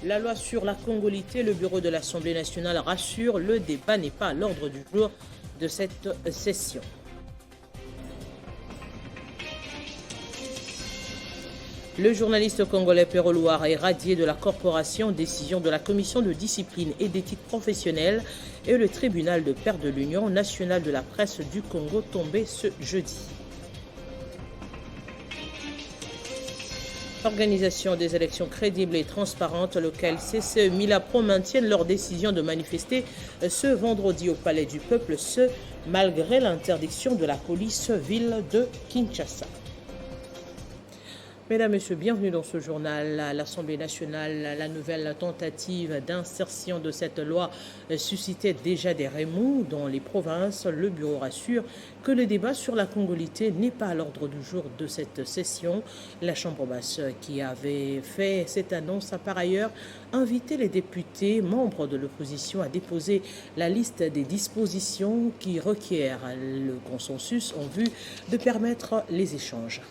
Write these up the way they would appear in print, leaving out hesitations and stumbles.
La loi sur la congolité, le bureau de l'Assemblée nationale rassure, le débat n'est pas à l'ordre du jour de cette session. Le journaliste congolais Pero Louara est radié de la corporation, décision de la commission de discipline et d'éthique professionnelle et le tribunal de paix de l'Union nationale de la presse du Congo tombé ce jeudi. Organisation des élections crédibles et transparentes, lequel CCE Milapro maintiennent leur décision de manifester ce vendredi au Palais du Peuple, ce malgré l'interdiction de la police ville de Kinshasa. Mesdames, Messieurs, bienvenue dans ce journal. À l'Assemblée nationale, la nouvelle tentative d'insertion de cette loi suscitait déjà des remous dans les provinces. Le bureau rassure que le débat sur la congolité n'est pas à l'ordre du jour de cette session. La Chambre basse qui avait fait cette annonce a par ailleurs invité les députés membres de l'opposition à déposer la liste des dispositions qui requièrent le consensus en vue de permettre les échanges.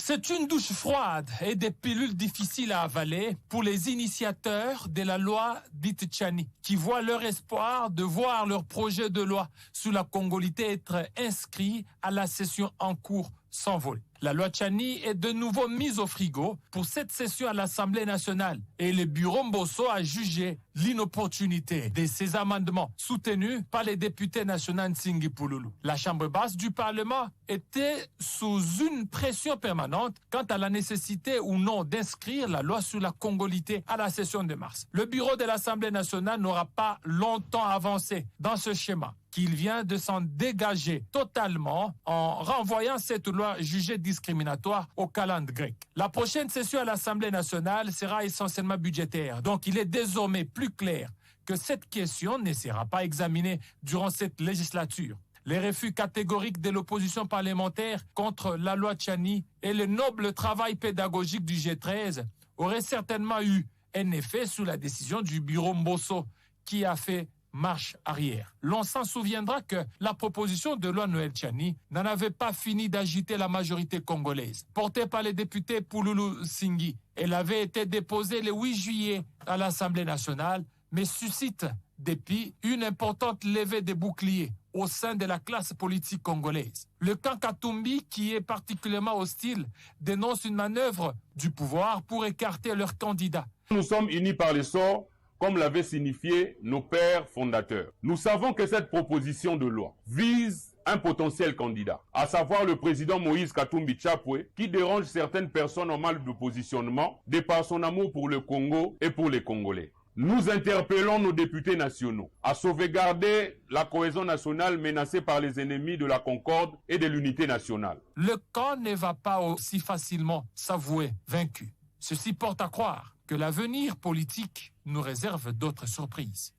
C'est une douche froide et des pilules difficiles à avaler pour les initiateurs de la loi dite Tchani, qui voient leur espoir de voir leur projet de loi sur la congolité être inscrit à la session en cours s'envoler. La loi Tchani est de nouveau mise au frigo pour cette session à l'Assemblée nationale et le bureau Mbosso a jugé l'inopportunité de ces amendements soutenus par les députés nationaux Nsingi Pouloulou. La Chambre basse du Parlement était sous une pression permanente quant à la nécessité ou non d'inscrire la loi sur la congolité à la session de mars. Le bureau de l'Assemblée nationale n'aura pas longtemps avancé dans ce schéma, qu'il vient de s'en dégager totalement en renvoyant cette loi jugée discriminatoire au calendrier grec. La prochaine session à l'Assemblée nationale sera essentiellement budgétaire, donc il est désormais plus clair que cette question ne sera pas examinée durant cette législature. Les refus catégoriques de l'opposition parlementaire contre la loi Tchani et le noble travail pédagogique du G13 auraient certainement eu un effet sur la décision du bureau Mbosso qui a fait marche arrière. L'on s'en souviendra que la proposition de loi Noël Tchani n'en avait pas fini d'agiter la majorité congolaise. Portée par les députés Pouloulou Singhi, elle avait été déposée le 8 juillet à l'Assemblée nationale, mais suscite depuis une importante levée des boucliers au sein de la classe politique congolaise. Le camp Katumbi, qui est particulièrement hostile, dénonce une manœuvre du pouvoir pour écarter leur candidat. Nous sommes unis par le sort, comme l'avaient signifié nos pères fondateurs. Nous savons que cette proposition de loi vise un potentiel candidat, à savoir le président Moïse Katumbi Chapwe, qui dérange certaines personnes en mal de positionnement de par son amour pour le Congo et pour les Congolais. Nous interpellons nos députés nationaux à sauvegarder la cohésion nationale menacée par les ennemis de la concorde et de l'unité nationale. Le camp ne va pas aussi facilement s'avouer vaincu. Ceci porte à croire que l'avenir politique nous réserve d'autres surprises.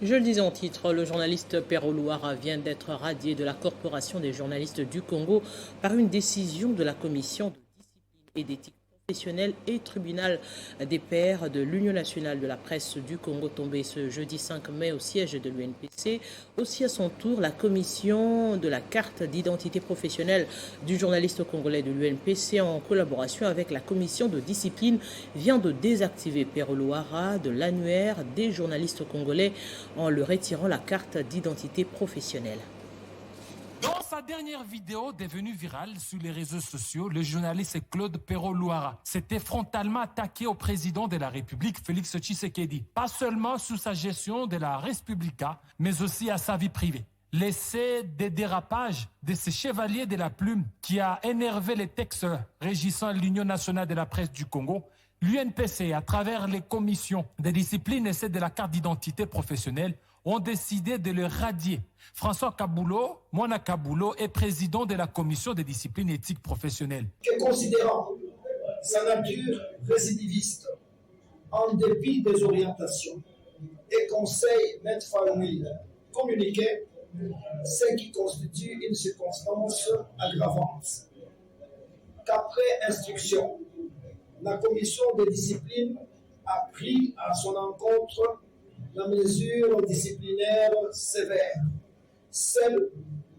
Je le disais en titre, le journaliste Pero Louara vient d'être radié de la Corporation des journalistes du Congo par une décision de la Commission de discipline et d'éthique professionnelle et tribunal des pairs de l'Union nationale de la presse du Congo tombé ce jeudi 5 mai au siège de l'UNPC. Aussi à son tour, la commission de la carte d'identité professionnelle du journaliste congolais de l'UNPC en collaboration avec la commission de discipline vient de désactiver Pero Louara de l'annuaire des journalistes congolais en le retirant la carte d'identité professionnelle. Dans sa dernière vidéo devenue virale sur les réseaux sociaux, le journaliste Claude Pero Louara s'était frontalement attaqué au président de la République, Félix Tshisekedi. Pas seulement sous sa gestion de la Respublica, mais aussi à sa vie privée. L'essai des dérapages de ce chevalier de la plume qui a énervé les textes régissant l'Union nationale de la presse du Congo, l'UNPC, à travers les commissions de discipline et celles de la carte d'identité professionnelle, ont décidé de le radier. François Kaboulo, Mwana Kaboulo, est président de la commission de discipline éthique professionnelle. Que considérant sa nature récidiviste, en dépit des orientations et conseils Maître Falouil communiqués, ce qui constitue une circonstance aggravante. Qu'après instruction, la commission de discipline a pris à son encontre la mesure disciplinaire sévère, celle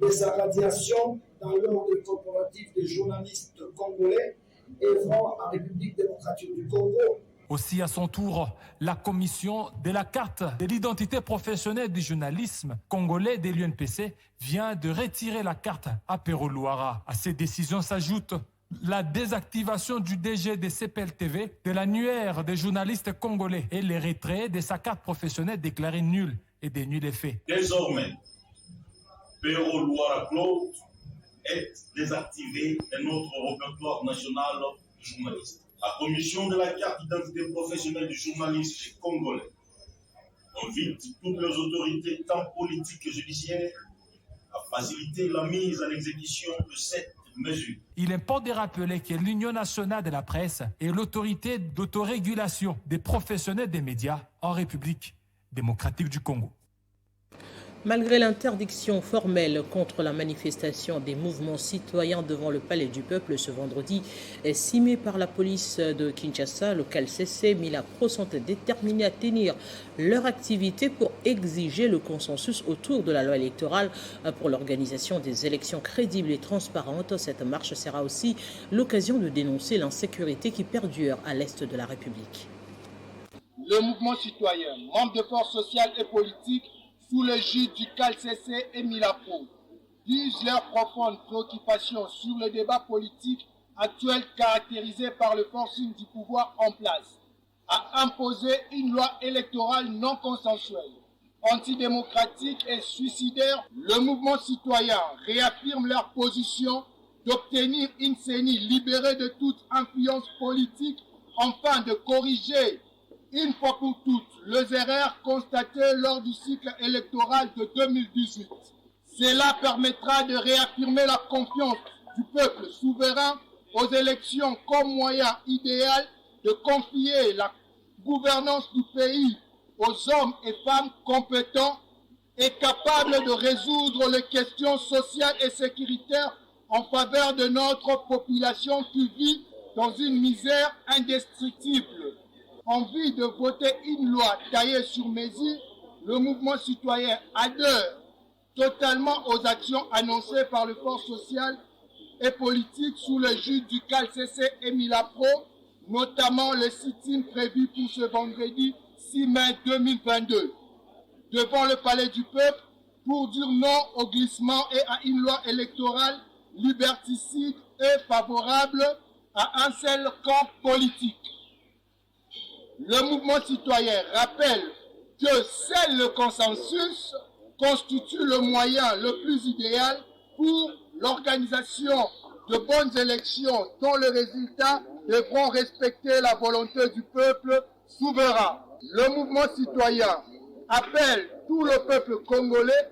de sa radiation dans l'ordre corporatif des journalistes congolais œuvrant en République démocratique du Congo Aussi, à son tour, la commission de la carte de l'identité professionnelle du journalisme congolais de l'UNPC vient de retirer la carte à Pero Luara. À ces décisions s'ajoute la désactivation du DG de CPLTV, de l'annuaire des journalistes congolais et le retrait de sa carte professionnelle déclarée nulle et de nul effet. Désormais, Pero Luara Claude est désactivé de notre répertoire national de journalistes. La commission de la carte d'identité professionnelle du journaliste congolais invite toutes les autorités, tant politiques que judiciaires, à faciliter la mise en exécution de cette mesure. Il importe de rappeler que l'Union nationale de la presse est l'autorité d'autorégulation des professionnels des médias en République démocratique du Congo. Malgré l'interdiction formelle contre la manifestation des mouvements citoyens devant le Palais du Peuple ce vendredi, 6 mai par la police de Kinshasa, le CALCC, Milapro sont déterminés à tenir leur activité pour exiger le consensus autour de la loi électorale pour l'organisation des élections crédibles et transparentes. Cette marche sera aussi l'occasion de dénoncer l'insécurité qui perdure à l'est de la République. Le mouvement citoyen, membre de forces sociales et politiques, sous l'égide du CALCC et Milapro, disent leur profonde préoccupation sur le débat politique actuel caractérisé par le forcing du pouvoir en place, à imposer une loi électorale non consensuelle, antidémocratique et suicidaire. Le mouvement citoyen réaffirme leur position d'obtenir une CENI libérée de toute influence politique afin de corriger une fois pour toutes les erreurs constatées lors du cycle électoral de 2018. Cela permettra de réaffirmer la confiance du peuple souverain aux élections comme moyen idéal de confier la gouvernance du pays aux hommes et femmes compétents et capables de résoudre les questions sociales et sécuritaires en faveur de notre population qui vit dans une misère indestructible. Envie de voter une loi taillée sur mesure, le mouvement citoyen adhère totalement aux actions annoncées par les forces sociales et politiques sous l'égide du CALCC et Milapro, notamment le sit-in prévu pour ce vendredi 6 mai 2022, devant le Palais du Peuple, pour dire non au glissement et à une loi électorale liberticide et favorable à un seul camp politique. Le mouvement citoyen rappelle que seul le consensus constitue le moyen le plus idéal pour l'organisation de bonnes élections dont les résultats devront respecter la volonté du peuple souverain. Le mouvement citoyen appelle tout le peuple congolais,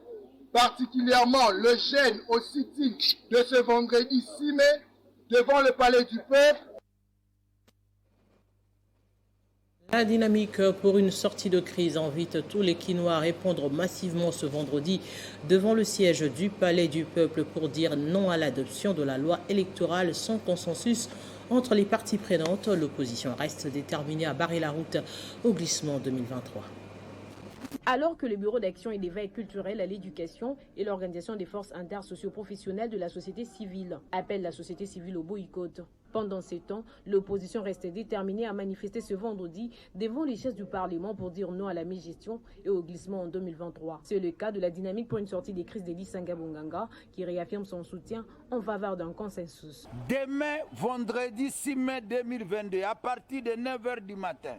particulièrement le jeune au sit-in de ce vendredi 6 mai devant le Palais du Peuple. La dynamique pour une sortie de crise invite tous les Kinois à répondre massivement ce vendredi devant le siège du Palais du Peuple pour dire non à l'adoption de la loi électorale sans consensus entre les parties prenantes. L'opposition reste déterminée à barrer la route au glissement 2023. Alors que le Bureau d'action et d'éveil culturel à l'éducation et l'Organisation des forces intersocio-professionnelles de la société civile appellent la société civile au boycott. Pendant ces temps, l'opposition reste déterminée à manifester ce vendredi devant les chaises du Parlement pour dire non à la mégestion et au glissement en 2023. C'est le cas de la dynamique pour une sortie des crises d'Elie Sangabonganga qui réaffirme son soutien en faveur d'un consensus. Demain, vendredi 6 mai 2022, à partir de 9h du matin,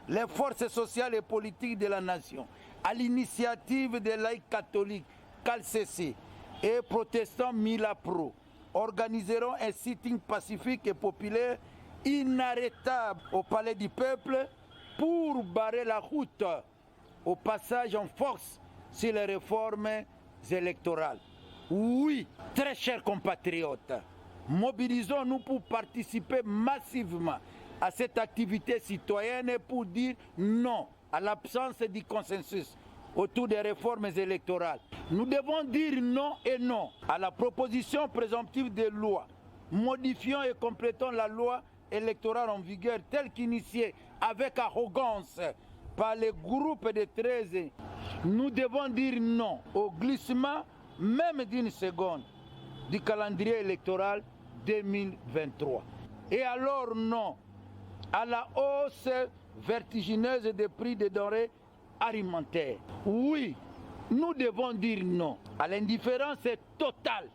les forces sociales et politiques de la nation, à l'initiative des laïcs catholiques, CALCC et protestants Milapro, organiseront un sitting pacifique et populaire inarrêtable au Palais du Peuple pour barrer la route au passage en force sur les réformes électorales. Oui, très chers compatriotes, mobilisons-nous pour participer massivement à cette activité citoyenne et pour dire non à l'absence du consensus autour des réformes électorales. Nous devons dire non et non à la proposition présomptive de loi, modifiant et complétant la loi électorale en vigueur telle qu'initiée avec arrogance par les groupes de 13. Nous devons dire non au glissement, même d'une seconde, du calendrier électoral 2023. Et alors non à la hausse vertigineuse des prix des denrées alimentaires. Oui, nous devons dire non à l'indifférence totale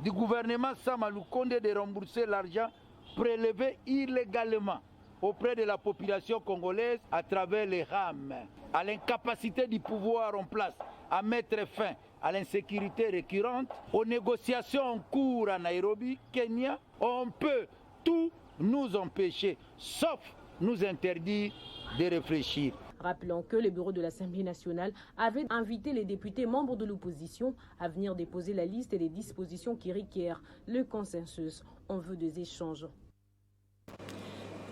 du gouvernement Samalou Condé de rembourser l'argent prélevé illégalement auprès de la population congolaise à travers les rames, à l'incapacité du pouvoir en place à mettre fin à l'insécurité récurrente, aux négociations en cours à Nairobi, Kenya. On peut tout nous empêcher, sauf nous interdire de réfléchir. Rappelons que le bureau de l'Assemblée nationale avait invité les députés membres de l'opposition à venir déposer la liste des dispositions qui requièrent le consensus en vue des échanges.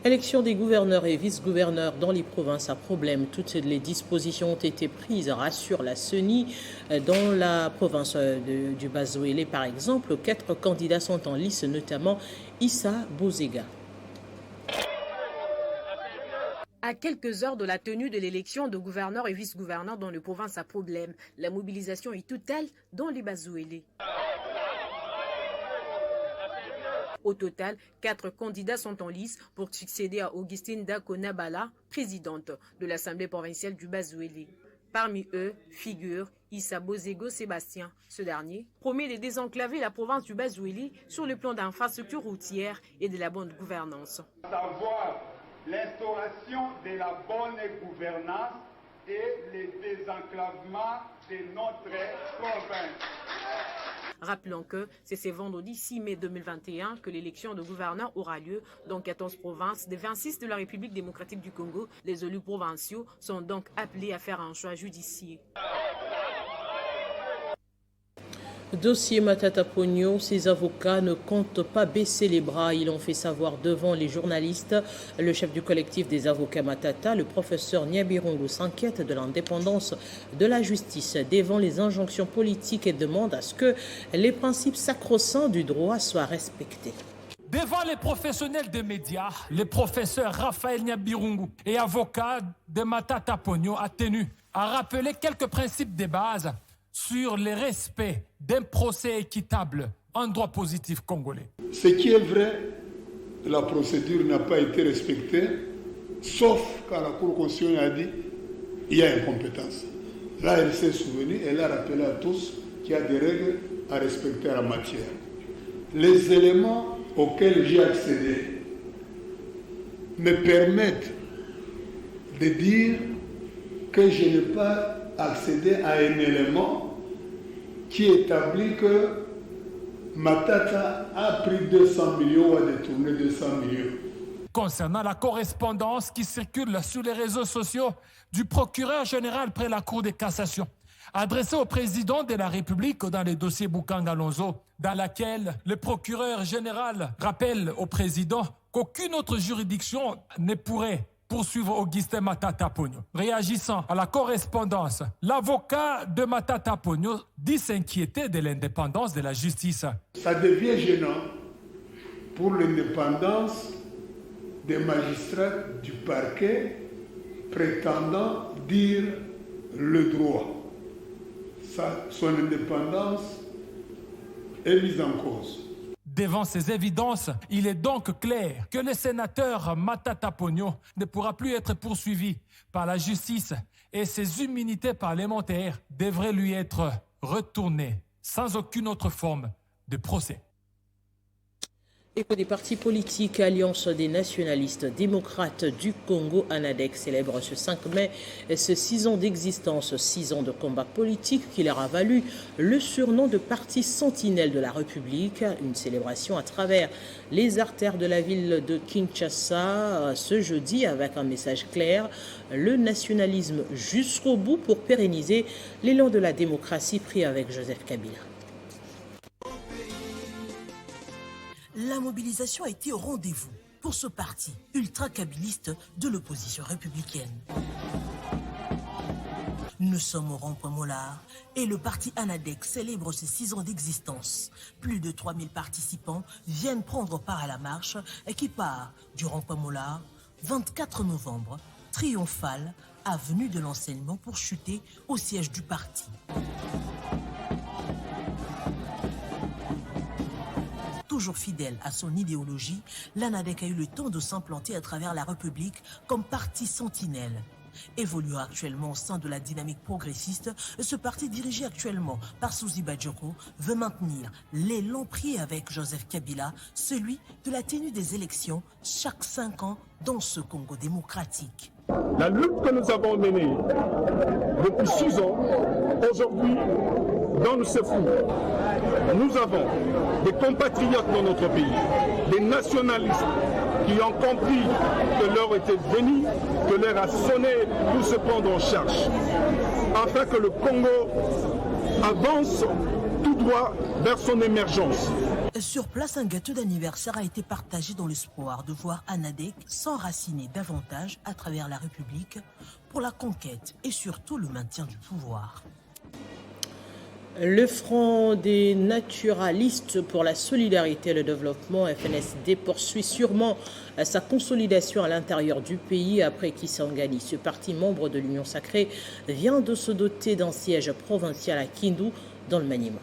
Élection des gouverneurs et vice-gouverneurs dans les provinces à problème. Toutes les dispositions ont été prises, rassure la CENI. Dans la province du Bas-Ouélé, par exemple, 4 candidats sont en lice, notamment Issa Bozega. À quelques heures de la tenue de l'élection de gouverneurs et vice-gouverneurs dans les provinces à problème, la mobilisation est totale dans les Bas-Ouélé. Au total, 4 candidats sont en lice pour succéder à Augustine Dakonabala, présidente de l'Assemblée provinciale du Bas-Ouélé. Parmi eux figure Issa Bozego Sébastien. Ce dernier promet de désenclaver la province du Bas-Ouélé sur le plan d'infrastructures routières et de la bonne gouvernance. Savoir l'instauration de la bonne gouvernance et le désenclavement de notre province. Rappelons que c'est ce vendredi 6 mai 2021 que l'élection de gouverneur aura lieu dans 14 provinces des 26 de la République démocratique du Congo. Les élus provinciaux sont donc appelés à faire un choix judiciaire. Dossier Matata Pogno, ses avocats ne comptent pas baisser les bras. Ils l'ont fait savoir devant les journalistes. Le chef du collectif des avocats Matata, le professeur Niabirungu, s'inquiète de l'indépendance de la justice devant les injonctions politiques et demande à ce que les principes sacro-saints du droit soient respectés. Devant les professionnels des médias, le professeur Raphaël Niabirungu et avocat de Matata Pogno a tenu à rappeler quelques principes de base sur le respect d'un procès équitable en droit positif congolais. Ce qui est vrai, la procédure n'a pas été respectée, sauf quand la Cour constitutionnelle a dit qu'il y a incompétence. Là, elle s'est souvenue, elle a rappelé à tous qu'il y a des règles à respecter en la matière. Les éléments auxquels j'ai accédé me permettent de dire que je n'ai pas accédé à un élément qui établit que Matata a pris 200 millions ou a détourné 200 millions. Concernant la correspondance qui circule sur les réseaux sociaux du procureur général près la Cour de cassation, adressée au président de la République dans le dossier Bukanga Lonzo, dans laquelle le procureur général rappelle au président qu'aucune autre juridiction ne pourrait poursuivre Augustin Matata Pogno. Réagissant à la correspondance, l'avocat de Matata Pogno dit s'inquiéter de l'indépendance de la justice. Ça devient gênant pour l'indépendance des magistrats du parquet prétendant dire le droit. Son indépendance est mise en cause. Devant ces évidences, il est donc clair que le sénateur Matata Pogno ne pourra plus être poursuivi par la justice et ses immunités parlementaires devraient lui être retournées sans aucune autre forme de procès. Et des partis politiques, Alliance des nationalistes démocrates du Congo, ANADEC, célèbre ce 5 mai ce 6 ans d'existence, 6 ans de combat politique qui leur a valu le surnom de parti sentinelle de la République. Une célébration à travers les artères de la ville de Kinshasa ce jeudi avec un message clair, le nationalisme jusqu'au bout pour pérenniser l'élan de la démocratie pris avec Joseph Kabila. La mobilisation a été au rendez-vous pour ce parti ultra-kabiliste de l'opposition républicaine. Nous sommes au rond-point Mollard et le parti ANADEC célèbre ses 6 ans d'existence. Plus de 3000 participants viennent prendre part à la marche qui part du rond-point Mollard, 24 novembre, triomphale, avenue de l'enseignement pour chuter au siège du parti. toujours fidèle à son idéologie, l'ANADEC a eu le temps de s'implanter à travers la République comme parti sentinelle. Évoluant actuellement au sein de la dynamique progressiste, ce parti dirigé actuellement par Souzy Badjoko veut maintenir l'élan pris avec Joseph Kabila, celui de la tenue des élections chaque 5 ans dans ce Congo démocratique. La lutte que nous avons menée depuis 6 ans, aujourd'hui, dans ce fou, nous avons des compatriotes dans notre pays, des nationalistes qui ont compris que l'heure était venue, que l'heure a sonné pour se prendre en charge, afin que le Congo avance tout droit vers son émergence. Sur place, un gâteau d'anniversaire a été partagé dans l'espoir de voir ANADEC s'enraciner davantage à travers la République pour la conquête et surtout le maintien du pouvoir. Le Front des naturalistes pour la solidarité et le développement, FNSD, poursuit sûrement sa consolidation à l'intérieur du pays après Kisangani. Ce parti membre de l'Union sacrée vient de se doter d'un siège provincial à Kindu, dans le Maniema.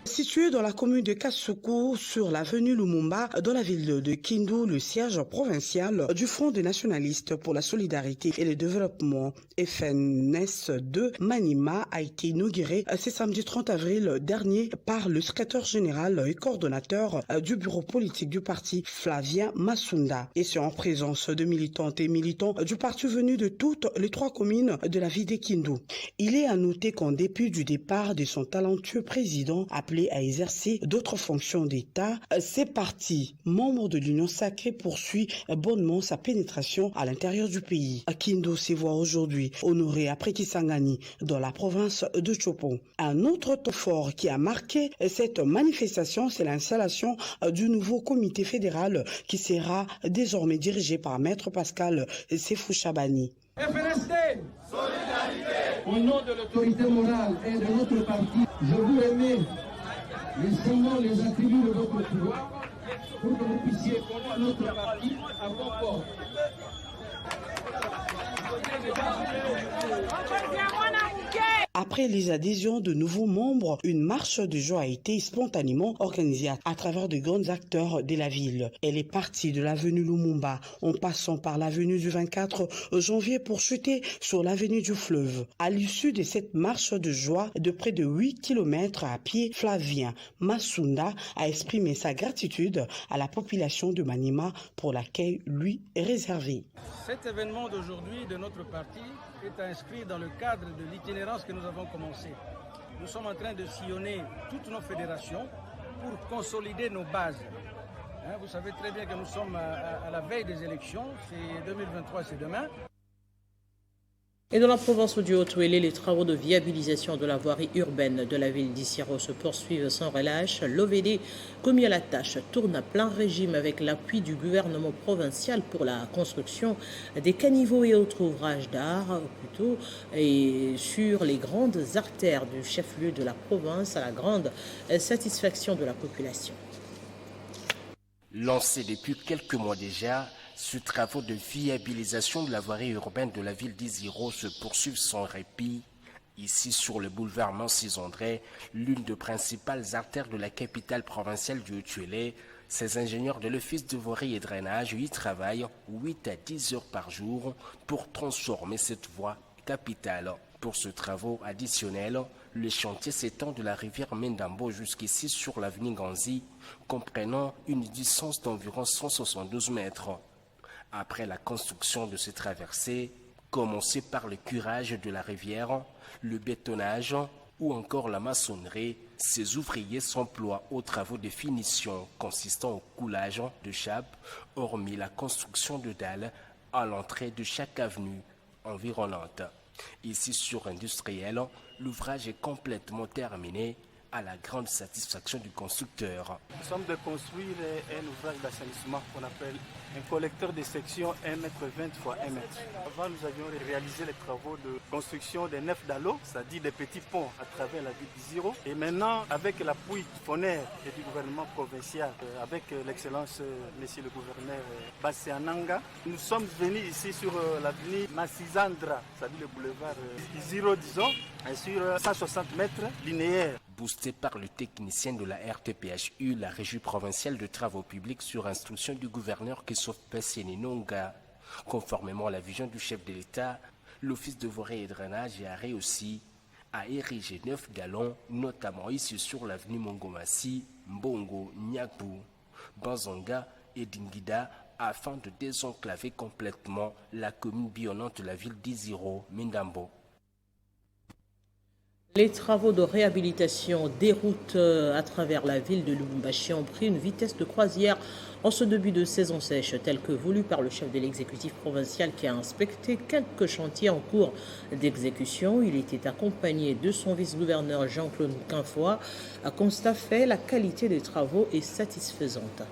Situé dans la commune de Kasuku, sur l'avenue Lumumba, dans la ville de Kindu, le siège provincial du Front des nationalistes pour la solidarité et le développement FNS2 Maniema a été inauguré ce samedi 30 avril dernier par le secrétaire général et coordonnateur du bureau politique du parti, Flavien Masunda, et c'est en présence de militantes et militants du parti venus de toutes les 3 communes de la ville de Kindu. Il est à noter qu'en dépit du départ de son talentueux président appelé à exercer d'autres fonctions d'État, ces partis membres de l'Union sacrée poursuit bonnement sa pénétration à l'intérieur du pays. Kindu se voit aujourd'hui honoré après Kisangani dans la province de Chopo. Un autre temps fort qui a marqué cette manifestation, c'est l'installation du nouveau comité fédéral qui sera désormais dirigé par Maître Pascal Sefou Chabani. FNSD, solidarité. Au nom de l'autorité morale et de notre parti, je vous remets les symboles, les attributs de votre pouvoir pour que vous puissiez conduire notre parti à bon port. Après les adhésions de nouveaux membres, une marche de joie a été spontanément organisée à travers de grands acteurs de la ville. Elle est partie de l'avenue Lumumba en passant par l'avenue du 24 janvier pour chuter sur l'avenue du Fleuve. À l'issue de cette marche de joie de près de 8 km à pied, Flavien Masunda a exprimé sa gratitude à la population de Maniema pour l'accueil lui réservé. Cet événement d'aujourd'hui de notre parti est inscrit dans le cadre de l'itinérance que nous avons commencé. Nous sommes en train de sillonner toutes nos fédérations pour consolider nos bases. Vous savez très bien que nous sommes à la veille des élections, c'est 2023, c'est demain. Et dans la province du Haut-Ouélé, les travaux de viabilisation de la voirie urbaine de la ville d'Issiro se poursuivent sans relâche. L'OVD, commis à la tâche, tourne à plein régime avec l'appui du gouvernement provincial pour la construction des caniveaux et autres ouvrages d'art, plutôt, et sur les grandes artères du chef-lieu de la province, à la grande satisfaction de la population. Lancé depuis quelques mois déjà, ce travaux de viabilisation de la voirie urbaine de la ville d'Issiro se poursuivent sans répit. Ici, sur le boulevard Nancy-André, l'une des principales artères de la capitale provinciale du Haut-Ouélé, ces ingénieurs de l'Office de voirie et drainage y travaillent 8 à 10 heures par jour pour transformer cette voie capitale. Pour ce travaux additionnel, le chantier s'étend de la rivière Mendambo jusqu'ici sur l'avenue Ganzi, comprenant une distance d'environ 172 mètres. Après la construction de ces traversées, commencée par le curage de la rivière, le bétonnage ou encore la maçonnerie, ces ouvriers s'emploient aux travaux de finition consistant au coulage de chape, hormis la construction de dalles à l'entrée de chaque avenue environnante. Ici sur Industriel, l'ouvrage est complètement terminé à la grande satisfaction du constructeur. Nous sommes de construire un ouvrage d'assainissement qu'on appelle un collecteur de section 1,20 m x 1 m. Avant, nous avions réalisé les travaux de construction des nefs d'Allo, c'est-à-dire des petits ponts à travers la ville d'Issiro. Et maintenant, avec l'appui du FONER et du gouvernement provincial, avec l'excellence monsieur le gouverneur Bassé Ananga, nous sommes venus ici sur l'avenue Massizandra, c'est-à-dire le boulevard Issiro, disons, sur 160 mètres linéaires. Boosté par le technicien de la RTPHU, la Régie provinciale de travaux publics sur instruction du gouverneur Christophe Pesséninonga. Conformément à la vision du chef de l'État, l'Office de voirie et drainage a réussi à ériger 9 galons, notamment ici sur l'avenue Mongomassi, Mbongo, Nyakbou, Banzanga et Dingida, afin de désenclaver complètement la commune billonnante de la ville d'Iziro, Mindambo. Les travaux de réhabilitation des routes à travers la ville de Lubumbashi ont pris une vitesse de croisière en ce début de saison sèche, tel que voulu par le chef de l'exécutif provincial qui a inspecté quelques chantiers en cours d'exécution. Il était accompagné de son vice-gouverneur Jean-Claude Quinfoy. À constat fait, la qualité des travaux est satisfaisante.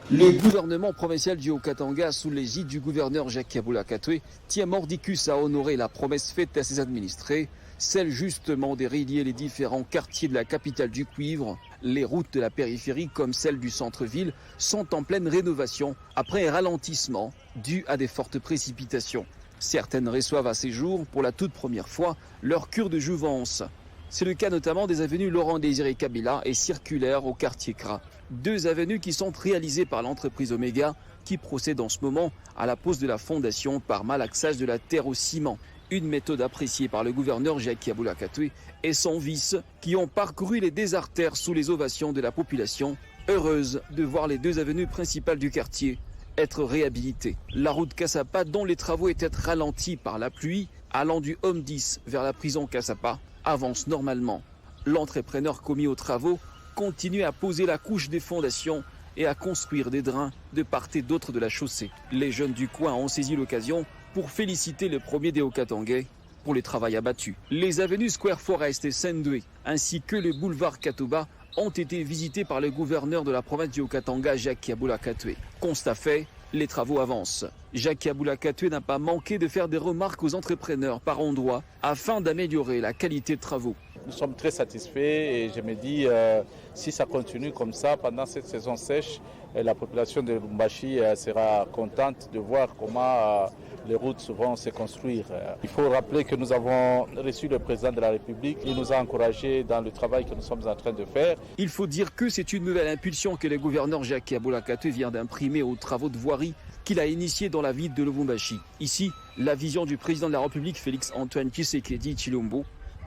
Le gouvernement provincial du Haut-Katanga, sous l'égide du gouverneur Jacques Kaboula Katwe, tient mordicus à honorer la promesse faite à ses administrés, celle justement de relier les différents quartiers de la capitale du cuivre. Les routes de la périphérie comme celles du centre-ville sont en pleine rénovation après un ralentissement dû à des fortes précipitations. Certaines reçoivent à ces jours pour la toute première fois leur cure de jouvence. C'est le cas notamment des avenues Laurent-Désiré Kabila et Circulaire au quartier Kra. 2 avenues qui sont réalisées par l'entreprise Omega qui procède en ce moment à la pose de la fondation par malaxage de la terre au ciment. Une méthode appréciée par le gouverneur Jacques Kaboula Katwe et son vice qui ont parcouru les désartères sous les ovations de la population, heureuse de voir les 2 avenues principales du quartier être réhabilitées. La route Kassapa, dont les travaux étaient ralentis par la pluie, allant du Home 10 vers la prison Kassapa, avance normalement. L'entrepreneur commis aux travaux continue à poser la couche des fondations et à construire des drains de part et d'autre de la chaussée. Les jeunes du coin ont saisi l'occasion pour féliciter le premier des Haut-Katangais pour les travaux abattus. Les avenues Square Forest et Sendoué, ainsi que le boulevard Katoba, ont été visités par le gouverneur de la province du Haut-Katanga, Jacques Kaboula Katwe. Constat fait, les travaux avancent. Jacques Kaboula Katwe n'a pas manqué de faire des remarques aux entrepreneurs par endroits afin d'améliorer la qualité de travaux. Nous sommes très satisfaits et je me dis, si ça continue comme ça pendant cette saison sèche, la population de Lubumbashi sera contente de voir comment les routes vont se construire. Il faut rappeler que nous avons reçu le président de la République. Il nous a encouragés dans le travail que nous sommes en train de faire. Il faut dire que c'est une nouvelle impulsion que le gouverneur Jacques Kaboula Katwe vient d'imprimer aux travaux de voirie qu'il a initiés dans la ville de Lubumbashi. Ici, la vision du président de la République, Félix-Antoine Tshisekedi Tshilombo,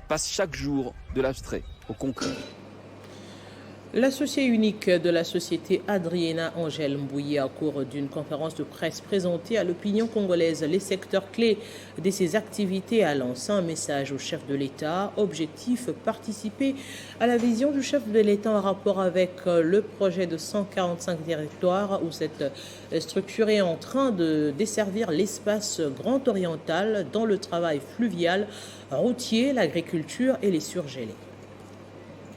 passe chaque jour de l'abstrait au concret. L'associé unique de la société Adriana Angèle Mbouye, au cours d'une conférence de presse présentée à l'opinion congolaise les secteurs clés de ses activités, a lancé un message au chef de l'État. Objectif, participer à la vision du chef de l'État en rapport avec le projet de 145 territoires où cette structure est en train de desservir l'espace grand oriental dans le travail fluvial, routier, l'agriculture et les surgelés.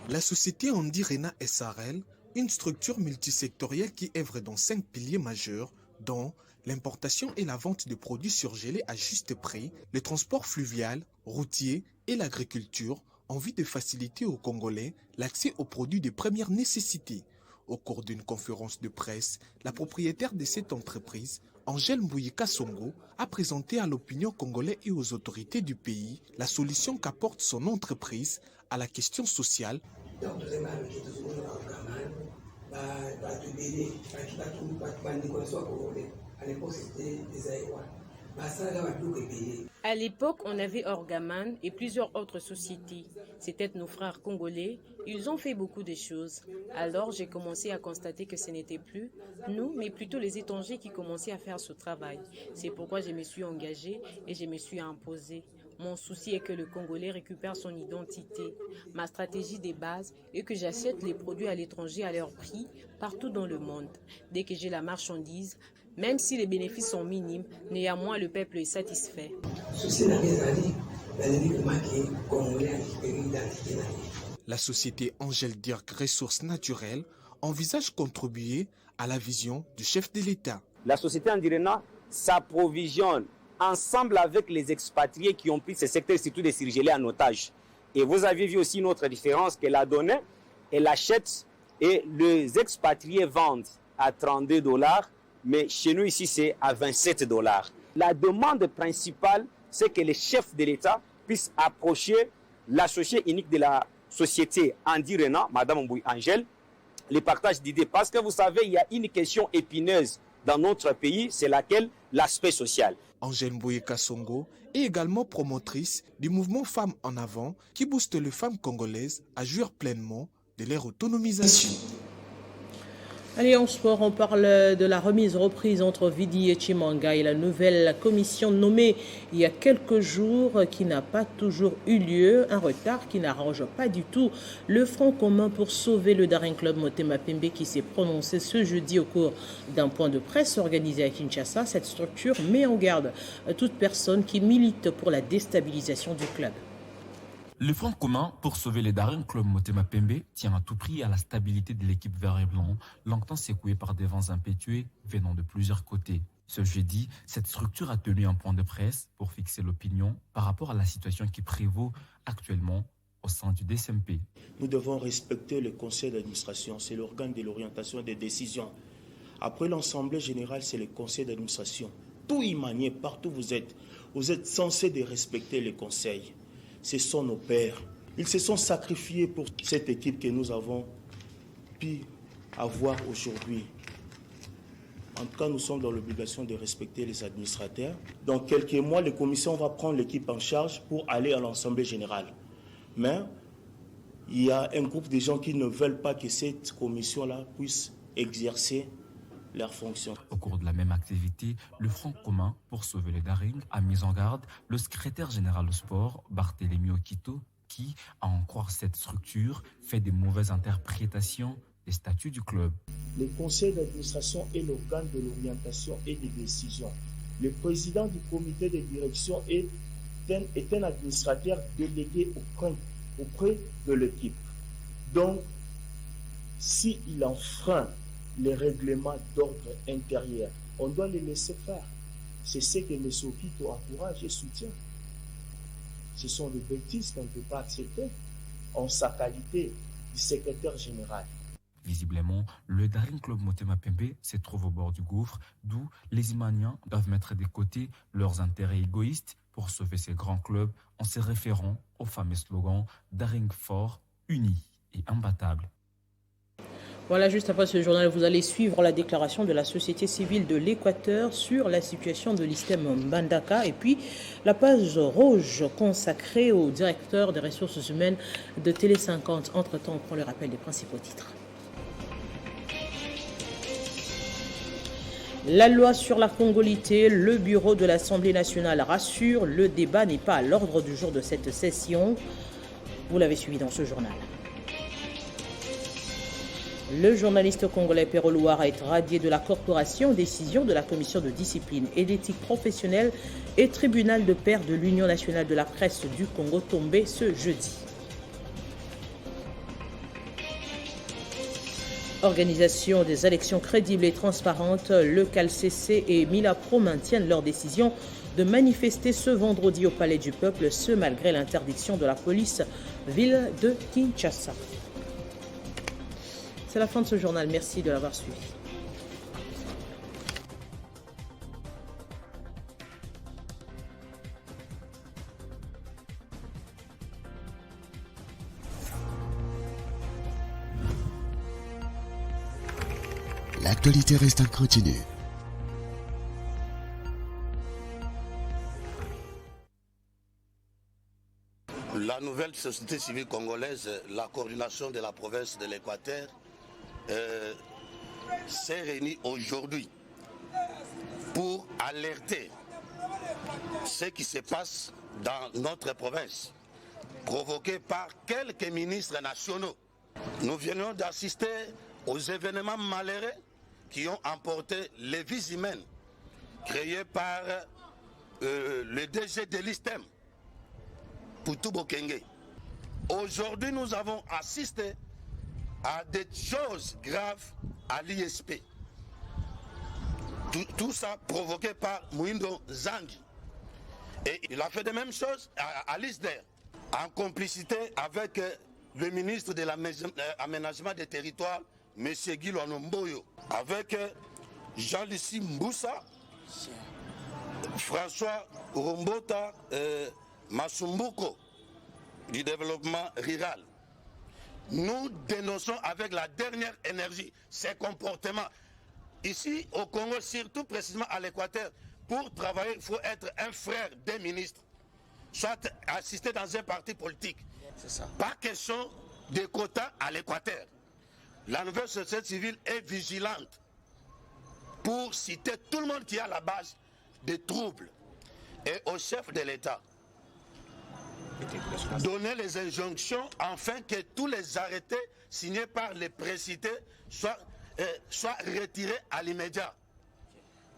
La société Andirena SRL, une structure multisectorielle qui œuvre dans 5 piliers majeurs, dont l'importation et la vente de produits surgelés à juste prix, le transport fluvial, routier et l'agriculture, en vue de faciliter aux Congolais l'accès aux produits de première nécessité. Au cours d'une conférence de presse, la propriétaire de cette entreprise, Angèle Mbouye Kasongo, a présenté à l'opinion congolaise et aux autorités du pays la solution qu'apporte son entreprise à la question sociale. À l'époque, on avait Orgaman et plusieurs autres sociétés. C'était nos frères congolais. Ils ont fait beaucoup de choses. Alors, j'ai commencé à constater que ce n'était plus nous, mais plutôt les étrangers qui commençaient à faire ce travail. C'est pourquoi je me suis engagée et je me suis imposée. Mon souci est que le Congolais récupère son identité. Ma stratégie de base est que j'achète les produits à l'étranger à leur prix partout dans le monde. Dès que j'ai la marchandise, même si les bénéfices sont minimes, néanmoins le peuple est satisfait. La société Angèle Dirk Ressources Naturelles envisage contribuer à la vision du chef de l'État. La société Andirena s'approvisionne ensemble avec les expatriés qui ont pris ce secteur, surtout des surgelés en otage. Et vous avez vu aussi une autre différence qu'elle a donnée. Elle achète et les expatriés vendent à $32, mais chez nous ici c'est à $27. La demande principale, c'est que le chef de l'État puisse approcher l'associé unique de la société, Andy Rena, Madame Mbouy Angèle, les partages d'idées. Parce que vous savez, il y a une question épineuse dans notre pays, c'est laquelle? L'aspect social. Angèle Mbouye Kassongo est également promotrice du mouvement Femmes en avant qui booste les femmes congolaises à jouir pleinement de leur autonomisation. Allez, en sport, on parle de la reprise entre Vidi et Chimanga et la nouvelle commission nommée il y a quelques jours qui n'a pas toujours eu lieu. Un retard qui n'arrange pas du tout le Front commun pour sauver le Daring Club Motema Pembe qui s'est prononcé ce jeudi au cours d'un point de presse organisé à Kinshasa. Cette structure met en garde toute personne qui milite pour la déstabilisation du club. Le Front commun pour sauver les Daring Club Motema Pembe tient à tout prix à la stabilité de l'équipe vert et blanc, longtemps secouée par des vents impétueux venant de plusieurs côtés. Ce jeudi, cette structure a tenu un point de presse pour fixer l'opinion par rapport à la situation qui prévaut actuellement au sein du DSMP. Nous devons respecter le conseil d'administration, c'est l'organe de l'orientation des décisions. Après l'Assemblée générale, c'est le conseil d'administration. Tout y manier, partout vous êtes censé de respecter le conseil. Ce sont nos pères. Ils se sont sacrifiés pour cette équipe que nous avons pu avoir aujourd'hui. En tout cas, nous sommes dans l'obligation de respecter les administrateurs. Dans quelques mois, les commissions vont prendre l'équipe en charge pour aller à l'Assemblée générale. Mais il y a un groupe de gens qui ne veulent pas que cette commission-là puisse exercer leurs fonctions. Au cours de la même activité, le Front commun pour sauver les Daring a mis en garde le secrétaire général du sport, Barthélémy Okito, qui, à en croire cette structure, fait des mauvaises interprétations des statuts du club. Le conseil d'administration est l'organe de l'orientation et des décisions. Le président du comité de direction est un administrateur délégué auprès de l'équipe. Donc, s'il enfreint les règlements d'ordre intérieur, on doit les laisser faire. C'est ce que M. Okito encourage et soutient. Ce sont des bêtises qu'on ne peut pas accepter en sa qualité de secrétaire général. Visiblement, le Daring Club Motema Pembe se trouve au bord du gouffre, d'où les Imaniens doivent mettre de côté leurs intérêts égoïstes pour sauver ces grands clubs en se référant au fameux slogan Daring fort, uni et imbattable. Voilà, juste après ce journal, vous allez suivre la déclaration de la société civile de l'Équateur sur la situation de l'Istem Mbandaka et puis la page rouge consacrée au directeur des ressources humaines de Télé 50. Entre-temps, on prend le rappel des principaux titres. La loi sur la congolité, le bureau de l'Assemblée nationale rassure, le débat n'est pas à l'ordre du jour de cette session. Vous l'avez suivi dans ce journal. Le journaliste congolais Pero Louar a été radié de la corporation, décision de la commission de discipline et d'éthique professionnelle et tribunal de paix de l'Union nationale de la presse du Congo tombé ce jeudi. Organisation des élections crédibles et transparentes, le CALCC et Milapro maintiennent leur décision de manifester ce vendredi au Palais du Peuple, ce malgré l'interdiction de la police ville de Kinshasa. C'est la fin de ce journal. Merci de l'avoir suivi. L'actualité reste en continu. La nouvelle société civile congolaise, la coordination de la province de l'Équateur, s'est réunie aujourd'hui pour alerter ce qui se passe dans notre province, provoqué par quelques ministres nationaux. Nous venons d'assister aux événements malheureux qui ont emporté les vies humaines créées par le DG de l'ISTEM, Poutou Bokenge. Aujourd'hui, nous avons assisté à des choses graves à l'ISP. Tout ça provoqué par Mouindo Zangi. Et il a fait de mêmes choses à l'ISDER, en complicité avec le ministre de l'aménagement des territoires, M. Guy Mboyo, avec Jean-Lucie Mboussa, François Rombota, Masumbuko du développement rural. Nous dénonçons avec la dernière énergie ces comportements. Ici au Congo, surtout précisément à l'Équateur, pour travailler, il faut être un frère des ministres, soit assisté dans un parti politique. C'est ça. Pas question de quotas à l'Équateur. La nouvelle société civile est vigilante pour citer tout le monde qui est à la base des troubles. Et au chef de l'État, donner les injonctions afin que tous les arrêtés signés par les précités soient retirés à l'immédiat.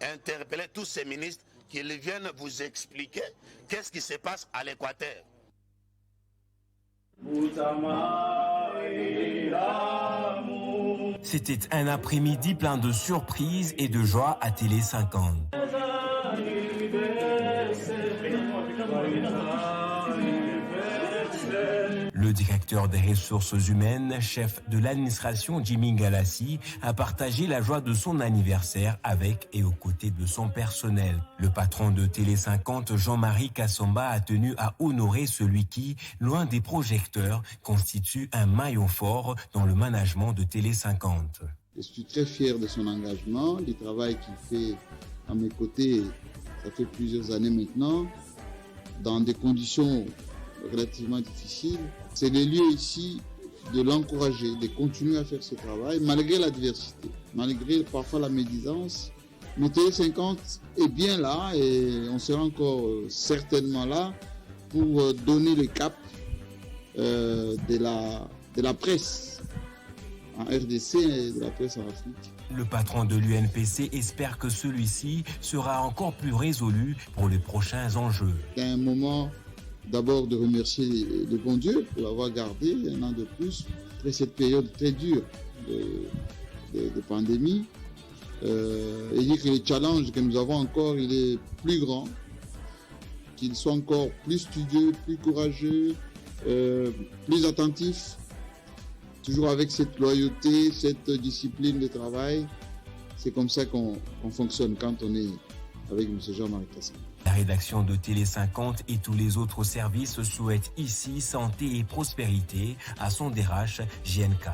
Interpeller tous ces ministres qu'ils viennent vous expliquer qu'est-ce qui se passe à l'Équateur. C'était un après-midi plein de surprises et de joie à Télé 50. Le directeur des ressources humaines, chef de l'administration Jimmy Galassi, a partagé la joie de son anniversaire avec et aux côtés de son personnel. Le patron de Télé 50, Jean-Marie Kassomba, a tenu à honorer celui qui, loin des projecteurs, constitue un maillon fort dans le management de Télé 50. Je suis très fier de son engagement, du travail qu'il fait à mes côtés. Ça fait plusieurs années maintenant, dans des conditions relativement difficiles. C'est le lieu ici de l'encourager, de continuer à faire ce travail, malgré l'adversité, malgré parfois la médisance. Mais Télé 50 est bien là et on sera encore certainement là pour donner le cap de la presse en RDC et de la presse en Afrique. Le patron de l'UNPC espère que celui-ci sera encore plus résolu pour les prochains enjeux. C'est un moment d'abord de remercier le bon Dieu pour l'avoir gardé un an de plus après cette période très dure de pandémie. Et dire que le challenge que nous avons encore, il est plus grand, qu'il soit encore plus studieux, plus courageux, plus attentif, toujours avec cette loyauté, cette discipline de travail. C'est comme ça qu'on fonctionne quand on est avec M. Jean-Marie Kassomba. La rédaction de Télé 50 et tous les autres services souhaitent ici santé et prospérité à son DRH JNK.